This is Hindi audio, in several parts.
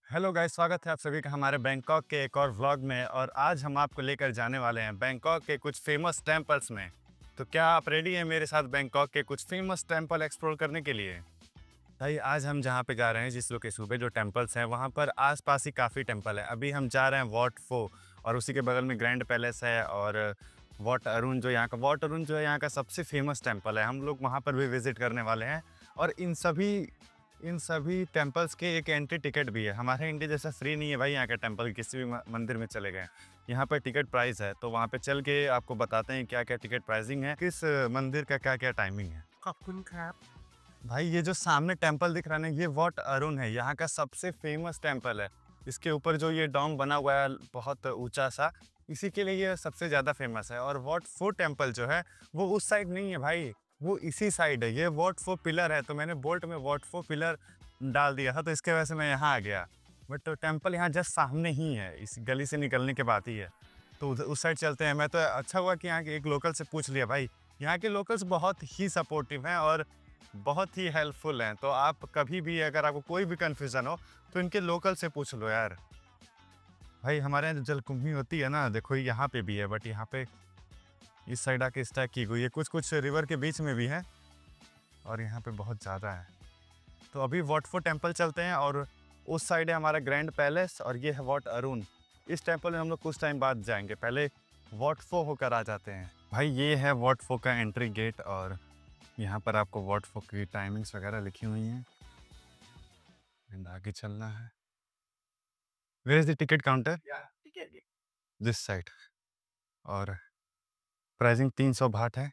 हेलो गाइस, स्वागत है आप सभी का हमारे बैंकॉक के एक और व्लॉग में। और आज हम आपको लेकर जाने वाले हैं बैंकॉक के कुछ फेमस टेम्पल्स में। तो क्या आप रेडी हैं मेरे साथ बैंकॉक के कुछ फेमस टेम्पल एक्सप्लोर करने के लिए? भाई आज हम जहाँ पे जा रहे हैं, जिस लोकेशन पे जो टेम्पल्स हैं, वहाँ पर आसपास ही काफ़ी टेम्पल है। अभी हम जा रहे हैं वॉट फो, और उसी के बगल में ग्रैंड पैलेस है। और वॉट अरुण जो है यहाँ का सबसे फेमस टेम्पल है। हम लोग वहाँ पर भी विजिट करने वाले हैं। और इन सभी टेम्पल्स के एक एंट्री टिकट भी है। हमारे इंडिया जैसा फ्री नहीं है भाई यहाँ का टेम्पल। किसी भी मंदिर में चले गए, यहाँ पर टिकट प्राइस है। तो वहाँ पे चल के आपको बताते हैं क्या क्या टिकट प्राइसिंग है, किस मंदिर का क्या क्या टाइमिंग है। भाई ये जो सामने टेम्पल दिख रहा है ना, ये वॉट अरुण है, यहाँ का सबसे फेमस टेम्पल है। इसके ऊपर जो ये डोम बना हुआ है बहुत ऊंचा सा, इसी के लिए ये सबसे ज़्यादा फेमस है। और वॉट फो टेम्पल जो है वो उस साइड नहीं है भाई, वो इसी साइड है। ये वॉट फो पिलर है, तो मैंने बोल्ट में वॉट फो पिलर डाल दिया था, तो इसके वजह से मैं यहाँ आ गया। बट टेम्पल यहाँ जस्ट सामने ही है, इस गली से निकलने के बाद ही है। तो उस साइड चलते हैं। मैं तो अच्छा हुआ कि यहाँ के एक लोकल से पूछ लिया भाई। यहाँ के लोकल्स बहुत ही सपोर्टिव हैं और बहुत ही हेल्पफुल हैं। तो आप कभी भी अगर आपको कोई भी कन्फ्यूज़न हो तो इनके लोकल से पूछ लो यार। भाई हमारे यहाँ जो जलकुंभी होती है ना, देखो यहाँ पे भी है, बट यहाँ पे इस साइड आके स्टैक की हुई है। कुछ कुछ रिवर के बीच में भी है और यहाँ पे बहुत ज़्यादा है। तो अभी वॉटफो टेम्पल चलते हैं, और उस साइड है हमारा ग्रैंड पैलेस, और ये है वॉट अरुण। इस टेम्पल में हम लोग कुछ टाइम बाद जाएंगे, पहले वॉटफो होकर आ जाते हैं। भाई ये है वॉटफो का एंट्री गेट, और यहाँ पर आपको वॉटफो की टाइमिंग्स वगैरह लिखी हुई हैं। एंड आगे चलना है। Where is the ticket counter? This side. और प्राइसिंग 300 बाट है,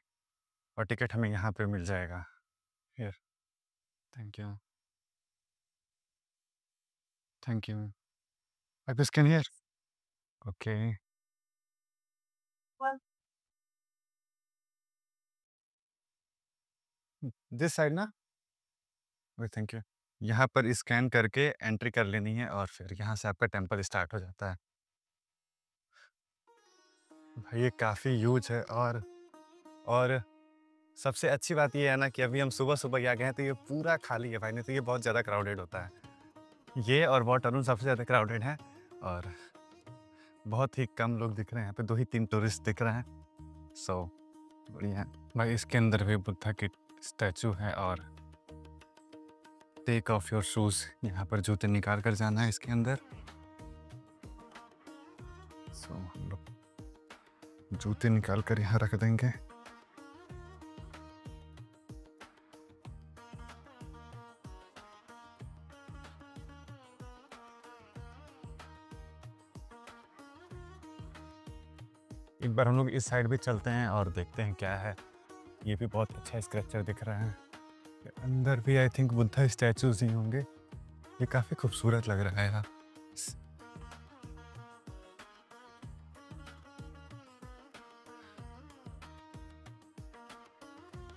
और टिकट हमें यहाँ पे मिल जाएगा। Here, thank you, thank you. आप scan here. Okay, this side ना? Okay, thank you. यहाँ पर स्कैन करके एंट्री कर लेनी है, और फिर यहाँ से आपका टेम्पल स्टार्ट हो जाता है। भाई ये काफ़ी ह्यूज है। और सबसे अच्छी बात ये है ना कि अभी हम सुबह-सुबह आ गए हैं, तो ये पूरा खाली है भाई, नहीं तो ये बहुत ज़्यादा क्राउडेड होता है। ये और वॉट अरुण सबसे ज़्यादा क्राउडेड है, और बहुत ही कम लोग दिख रहे हैं यहाँ पे। 2 ही 3 टूरिस्ट दिख रहे हैं। सो बढ़िया है। भाई इसके अंदर भी बुद्धा की स्टैचू है। और टेक ऑफ योर शूज़, यहाँ पर जूते निकाल कर जाना है इसके अंदर। सो हम लोग जूते निकाल कर यहाँ रख देंगे। एक बार हम लोग इस साइड भी चलते हैं और देखते हैं क्या है। ये भी बहुत अच्छा स्ट्रक्चर दिख रहा है। अंदर भी आई थिंक बुद्धा स्टैचूज ही होंगे। ये काफ़ी खूबसूरत लग रहा है यार।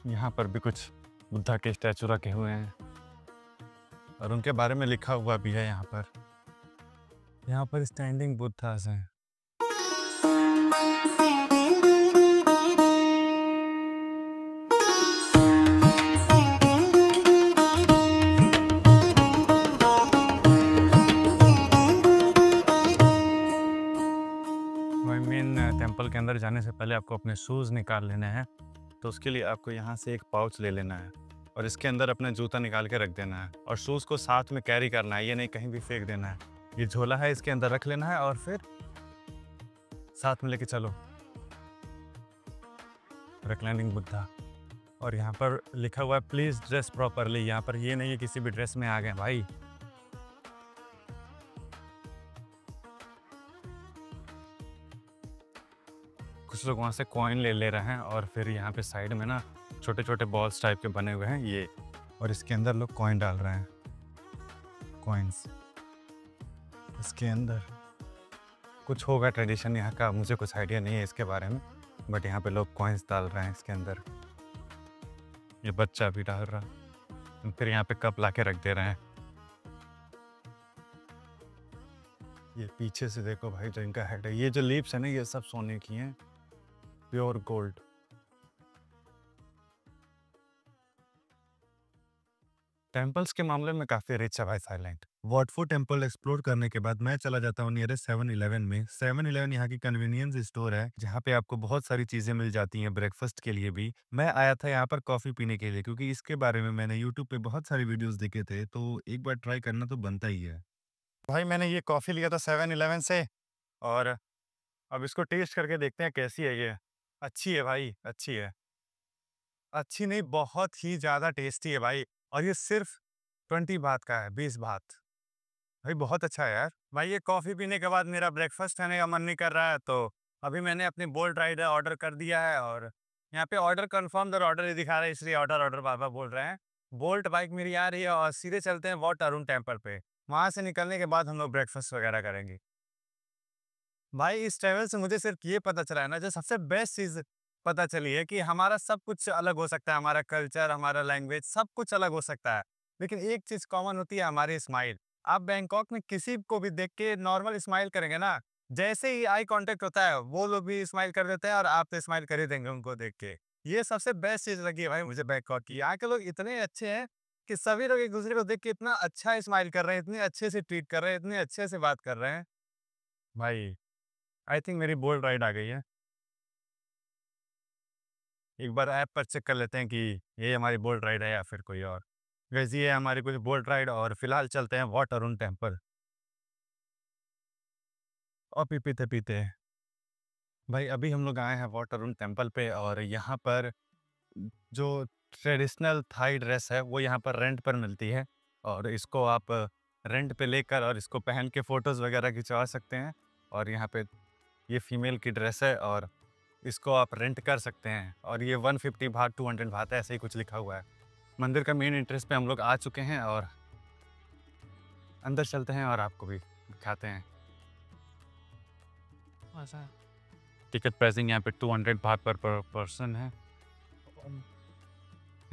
यहाँ पर भी कुछ बुद्धा के स्टैचू रखे हुए हैं, और उनके बारे में लिखा हुआ भी है यहाँ पर। यहाँ पर स्टैंडिंग बुद्धास हैं। भाई मेन टेंपल के अंदर जाने से पहले आपको अपने शूज़ निकाल लेने हैं। तो उसके लिए आपको यहाँ से एक पाउच ले लेना है, और इसके अंदर अपना जूता निकाल के रख देना है, और शूज़ को साथ में कैरी करना है, ये नहीं कहीं भी फेंक देना है। ये झोला है, इसके अंदर रख लेना है, और फिर साथ में लेके चलो। रिक्लाइनिंग बुद्धा। और यहाँ पर लिखा हुआ है प्लीज़ ड्रेस प्रॉपरली। यहाँ पर ये नहीं है किसी भी ड्रेस में आ गए भाई। कुछ लोग वहाँ से कॉइन ले ले रहे हैं, और फिर यहाँ पे साइड में ना छोटे छोटे बॉल्स टाइप के बने हुए हैं ये, और इसके अंदर लोग कॉइन डाल रहे हैं। कॉइन्स इसके अंदर कुछ होगा ट्रेडिशन यहाँ का, मुझे कुछ आइडिया नहीं है इसके बारे में, बट यहाँ पे लोग कॉइन्स डाल रहे हैं इसके अंदर। ये बच्चा भी डाल रहा है, फिर यहाँ पे कप ला के रख दे रहे हैं। ये पीछे से देखो भाई, जो इनका हेड है, ये जो लीव्स है ना, ये सब सोने की हैं, प्योर गोल्ड। टेम्पल्स के मामले में काफ़ी रिच है भाई थाईलैंड। वॉटफो टेम्पल एक्सप्लोर करने के बाद मैं चला जाता हूँ नियरेस्ट 7-Eleven में। 7-Eleven यहाँ की कन्वीनियंस स्टोर है, जहाँ पे आपको बहुत सारी चीज़ें मिल जाती हैं ब्रेकफ़ास्ट के लिए भी। मैं आया था यहाँ पर कॉफ़ी पीने के लिए क्योंकि इसके बारे में मैंने यूट्यूब पे बहुत सारे वीडियोज़ देखे थे, तो एक बार ट्राई करना तो बनता ही है। भाई मैंने ये कॉफ़ी लिया था 7-Eleven से और अब इसको टेस्ट करके देखते हैं कैसी है ये। अच्छी है भाई, अच्छी है। अच्छी नहीं, बहुत ही ज़्यादा टेस्टी है भाई और ये सिर्फ़ 20 बात का है, 20 बात। भाई बहुत अच्छा है यार। भाई ये कॉफ़ी पीने के बाद मेरा ब्रेकफ़ास्ट खाने का मन नहीं कर रहा है, तो अभी मैंने अपनी बोल्ट राइड ऑर्डर कर दिया है और यहाँ पे ऑर्डर कन्फर्म्ड और ऑर्डर ही दिखा रहा है, इसलिए ऑर्डर ऑर्डर बार-बार बोल रहे हैं। बोल्ट बाइक मेरी आ रही है और सीधे चलते हैं वॉट अरुण टेम्पल पे। वहाँ से निकलने के बाद हम लोग ब्रेकफ़ास्ट वगैरह करेंगे। भाई इस ट्रैवल से मुझे सिर्फ ये पता चला है ना, जो सबसे बेस्ट चीज़ पता चली है कि हमारा सब कुछ अलग हो सकता है, हमारा कल्चर, हमारा लैंग्वेज सब कुछ अलग हो सकता है। लेकिन एक चीज़ कॉमन होती है, हमारी स्माइल। आप बैंकॉक में किसी को भी देख के नॉर्मल स्माइल करेंगे ना, जैसे ही आई कॉन्टैक्ट होता है, वो लोग भी स्माइल कर देते हैं और आप तो स्माइल कर ही देंगे उनको देख के। ये सबसे बेस्ट चीज़ लगी है भाई मुझे बैंकॉक की। यहाँ के लोग इतने अच्छे हैं कि सभी लोग एक-दूसरे को देख के इतना अच्छा स्माइल कर रहे हैं, इतने अच्छे से ट्रीट कर रहे हैं, इतने अच्छे से बात कर रहे हैं। भाई आई थिंक मेरी बोल्ट राइड आ गई है। एक बार ऐप पर चेक कर लेते हैं कि ये हमारी बोल्ट राइड है या फिर कोई और। गाइस ये है हमारी कुछ बोल्ट राइड और फिलहाल चलते हैं वॉट अरुण टेम्पल। कॉफ़ी पीते-पीते भाई अभी हम लोग आए हैं वॉट अरुण टेम्पल पे और यहाँ पर जो ट्रेडिशनल थाई ड्रेस है वो यहाँ पर रेंट पर मिलती है और इसको आप रेंट पे लेकर और इसको पहन के फ़ोटोज़ वगैरह खिंचवा सकते हैं। और यहाँ पे ये फीमेल की ड्रेस है और इसको आप रेंट कर सकते हैं और ये 150 बात 200 बात है, ऐसे ही कुछ लिखा हुआ है। मंदिर का मेन एंट्रेंस पे हम लोग आ चुके हैं और अंदर चलते हैं और आपको भी दिखाते हैं। ऐसा टिकट प्राइसिंग यहाँ पे 200 बात पर पर्सन है।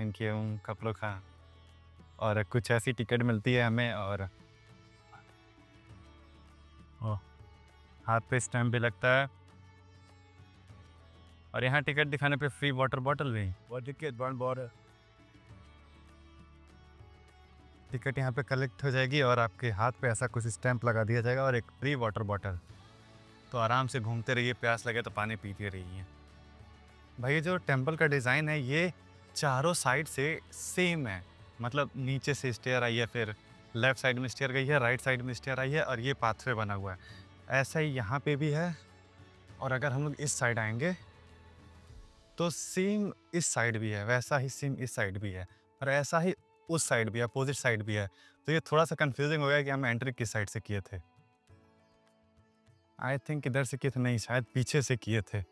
इनके उन कपड़ों का और कुछ ऐसी टिकट मिलती है हमें और ओह, हाथ पे स्टैम्प भी लगता है और यहाँ टिकट दिखाने पे फ्री वाटर बॉटल भी। टिकट यहाँ पे कलेक्ट हो जाएगी और आपके हाथ पे ऐसा कुछ स्टैंप लगा दिया जाएगा और एक फ्री वाटर बॉटल। तो आराम से घूमते रहिए, प्यास लगे तो पानी पीते रहिए। भाई ये जो टेम्पल का डिज़ाइन है ये चारों साइड से सेम है। मतलब नीचे से स्टेयर आई है, फिर लेफ्ट साइड में स्टेयर गई है, राइट साइड में स्टेयर आई है और ये पाथवे बना हुआ है। ऐसा ही यहाँ पे भी है और अगर हम लोग इस साइड आएँगे तो सेम इस साइड भी है, वैसा ही सेम इस साइड भी है और ऐसा ही उस साइड भी है, अपोज़िट साइड भी है। तो ये थोड़ा-सा कन्फ्यूज़िंग हो गया कि हम एंट्री किस साइड से किए थे। आई थिंक इधर से किए थे, नहीं शायद पीछे से किए थे।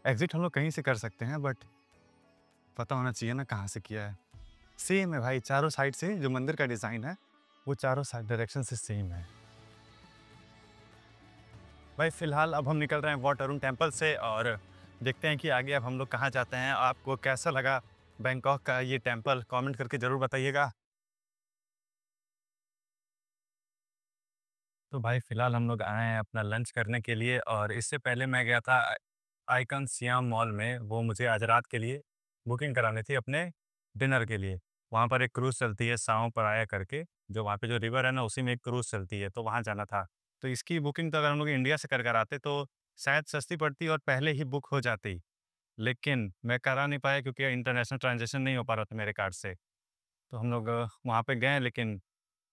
एग्ज़िट हम लोग कहीं से कर सकते हैं बट पता होना चाहिए ना कहाँ से किया है। सेम है भाई, चारों साइड से जो मंदिर का डिज़ाइन है, वो चारों साइड डायरेक्शन से सेम है। भाई फ़िलहाल अब हम निकल रहे हैं वॉट अरुण टेम्पल से और देखते हैं कि आगे अब हम लोग कहाँ जाते हैं। आपको कैसा लगा बैंकॉक का ये टेम्पल? कमेंट करके ज़रूर बताइएगा। तो भाई फ़िलहाल हम लोग आए हैं अपना लंच करने के लिए और इससे पहले मैं गया था आइकन सियाम मॉल में। वो मुझे आज रात के लिए बुकिंग करानी थी अपने डिनर के लिए। वहाँ पर एक क्रूज़ चलती है साओ पराया करके, जो वहाँ पे जो रिवर है ना उसी में एक क्रूज़ चलती है, तो वहाँ जाना था। तो इसकी बुकिंग तो अगर हम लोग इंडिया से कर कर आते तो शायद सस्ती पड़ती और पहले ही बुक हो जाती। लेकिन मैं करा नहीं पाया क्योंकि इंटरनेशनल ट्रांज़ैक्शन नहीं हो पा रहा था मेरे कार्ड से। तो हम लोग वहाँ पे गए लेकिन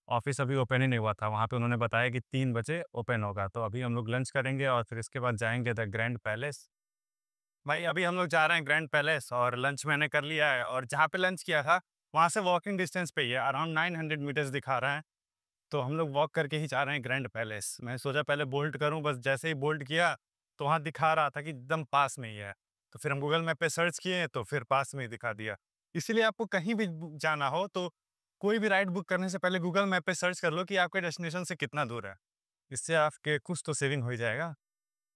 ऑफ़िस अभी ओपन ही नहीं हुआ था। वहाँ पे उन्होंने बताया कि 3 बजे ओपन होगा। तो अभी हम लोग लंच करेंगे और फिर इसके बाद जाएँगे द ग्रैंड पैलेस। भाई अभी हम लोग जा रहे हैं ग्रैंड पैलेस और लंच मैंने कर लिया है और जहाँ पे लंच किया था, वहाँ से वॉकिंग डिस्टेंस पे ही है। अराउंड 900 मीटर्स दिखा रहा है। तो हम लोग वॉक करके ही जा रहे हैं ग्रैंड पैलेस। मैं सोचा पहले बोल्ट करूँ, बस जैसे ही बोल्ट किया, तो वहाँ दिखा रहा था कि एकदम पास में ही है। तो फिर हम गूगल मैप पे सर्च किए, तो फिर पास में ही दिखा दिया। इसीलिए आपको कहीं भी जाना हो, तो कोई भी राइड बुक करने से पहले गूगल मैप पे सर्च कर लो कि आपके डेस्टिनेशन से कितना दूर है। इससे आपके कुछ तो सेविंग हो ही जाएगा।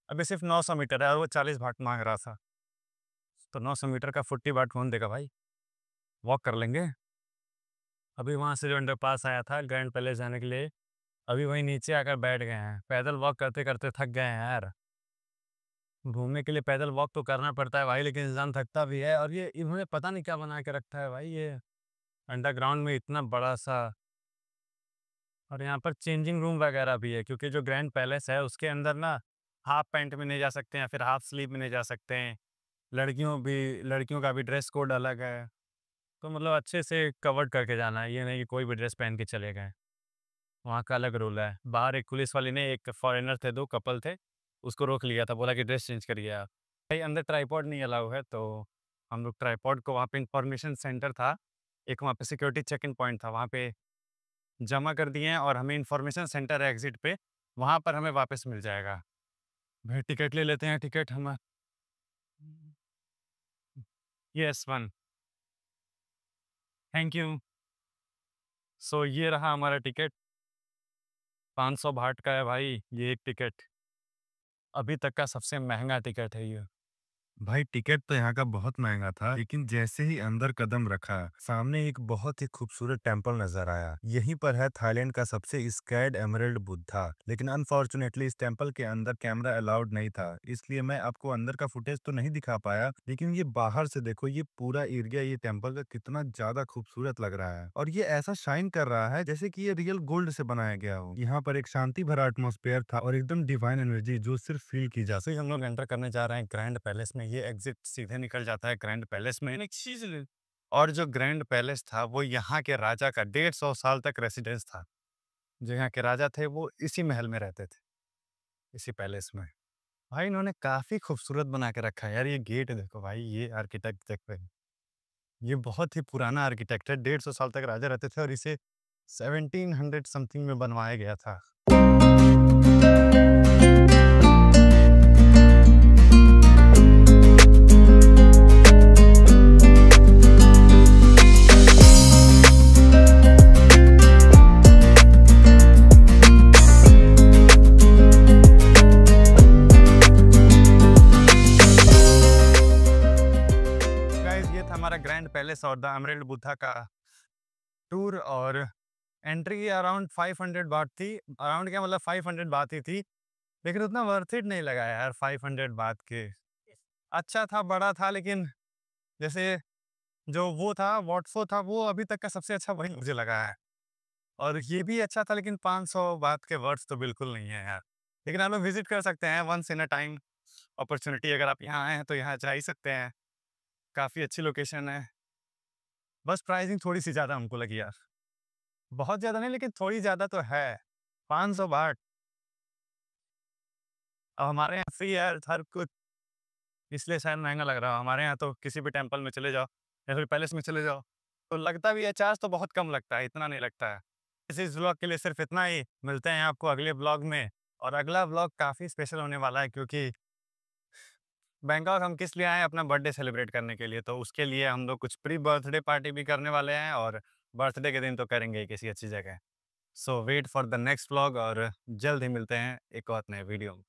अभी सिर्फ 900 मीटर है और वो 40 बात माँग रहा था। तो 900 मीटर का 40 बात कौन देगा भाई? वॉक कर लेंगे। अभी वहाँ से जो अंडरपास आया था ग्रैंड पैलेस जाने के लिए, अभी वहीं नीचे आकर बैठ गए हैं। पैदल वॉक करते-करते थक गए हैं यार। घूमने के लिए पैदल वॉक तो करना पड़ता है भाई, लेकिन इंसान थकता भी है और ये इन्होंने पता नहीं क्या बना के रखा है भाई ये। अंडरग्राउंड में इतना बड़ा सा, और यहाँ पर चेंजिंग रूम वगैरह भी है, क्योंकि जो ग्रैंड पैलेस है उसके अंदर ना हाफ पैंट में नहीं जा सकते हैं या फिर हाफ स्लीव में नहीं जा सकते हैं। लड़कियों का भी ड्रेस कोड अलग है। तो मतलब अच्छे से कवर्ड करके जाना है, ये नहीं कि कोई भी ड्रेस पहन के चले गए। वहाँ का अलग रूल है। बाहर एक पुलिस वाली ने, एक फॉरेनर थे, 2 कपल थे, उसको रोक लिया था, बोला कि ड्रेस चेंज करिए आप। भाई अंदर ट्राइपॉड नहीं अलाउ है, तो हम लोग ट्राइपॉड को वहाँ पे इन्फॉर्मेशन सेंटर था, एक वहाँ पे सिक्योरिटी चेक इन पॉइंट था, वहाँ पे जमा कर दिए हैं और हमें इन्फॉर्मेशन सेंटर है एग्ज़िट पे, वहाँ पर हमें वापस मिल जाएगा। भाई टिकट ले लेते हैं, टिकट हम यस 1 थैंक यू। सो ये रहा हमारा टिकट, 500 बाट का है भाई ये एक टिकट। अभी तक का सबसे महँगा टिकट है ये। भाई टिकट तो यहाँ का बहुत महंगा था, लेकिन जैसे ही अंदर कदम रखा, सामने एक बहुत ही खूबसूरत टेम्पल नजर आया। यहीं पर है थाईलैंड का सबसे स्कैड एमरल्ड बुद्धा। लेकिन अनफॉर्चुनेटली इस टेम्पल के अंदर कैमरा अलाउड नहीं था, इसलिए मैं आपको अंदर का फुटेज तो नहीं दिखा पाया। लेकिन ये बाहर से देखो, ये पूरा एरिया ये टेम्पल का कितना ज्यादा खूबसूरत लग रहा है, और ये ऐसा शाइन कर रहा है जैसे कि ये रियल गोल्ड से बनाया गया हो। यहाँ पर एक शांति भरा एटमोस्फेयर था और एकदम डिवाइन एनर्जी जो सिर्फ फील की जा जैसे ही हम लोग एंटर करने जा रहे हैं ग्रैंड पैलेस में, ये एग्जिट सीधे निकल जाता है ग्रैंड पैलेस में। एक चीज, और जो ग्रैंड पैलेस था वो यहाँ के राजा का 150 साल तक रेसिडेंस था। जो यहाँ के राजा थे वो इसी महल में रहते थे, इसी पैलेस में। भाई इन्होंने काफी खूबसूरत बना के रखा है यार। ये गेट देखो भाई, ये आर्किटेक्ट देखो, ये बहुत ही पुराना आर्किटेक्ट है। 150 साल तक राजा रहते थे और इसे 1700 समथिंग में बनवाया गया था। गाइस ये था हमारा ग्रैंड पैलेस और द एमरल्ड बुद्धा का टूर। और एंट्री अराउंड 500 बात थी। अराउंड क्या मतलब 500 बात ही थी, लेकिन उतना वर्थ इट नहीं लगा यार 500 बात के। अच्छा था, बड़ा था, लेकिन जैसे जो वो था वॉटफो था, वो अभी तक का सबसे अच्छा वही मुझे लगा है। और ये भी अच्छा था, लेकिन 500 बात के वर्ड्स तो बिल्कुल नहीं है यार। लेकिन आप लोग विजिट कर सकते हैं, once in a time opportunity. अगर आप यहाँ आए हैं तो यहाँ जा ही सकते हैं। काफ़ी अच्छी लोकेशन है। बस प्राइसिंग थोड़ी सी ज़्यादा हमको लगी यार। बहुत ज़्यादा नहीं, लेकिन थोड़ी ज़्यादा तो है। 500 बात। अब हमारे यहाँ फ्री है हर कुछ, इसलिए शायद महंगा लग रहा है। हमारे यहाँ तो किसी भी टेम्पल में चले जाओ या फिर पैलेस में चले जाओ तो लगता भी है, चार्ज तो बहुत कम लगता है, इतना नहीं लगता है। इस व्लॉग के लिए सिर्फ इतना ही। मिलते हैं आपको अगले व्लॉग में। और अगला व्लॉग काफ़ी स्पेशल होने वाला है, क्योंकि बैंकॉक हम किस लिए आए हैं, अपना बर्थडे सेलिब्रेट करने के लिए। तो उसके लिए हम लोग कुछ प्री बर्थडे पार्टी भी करने वाले हैं, और बर्थडे के दिन तो करेंगे ही किसी अच्छी जगह। So wait for the next vlog, और जल्द ही मिलते हैं एक और नए वीडियो में।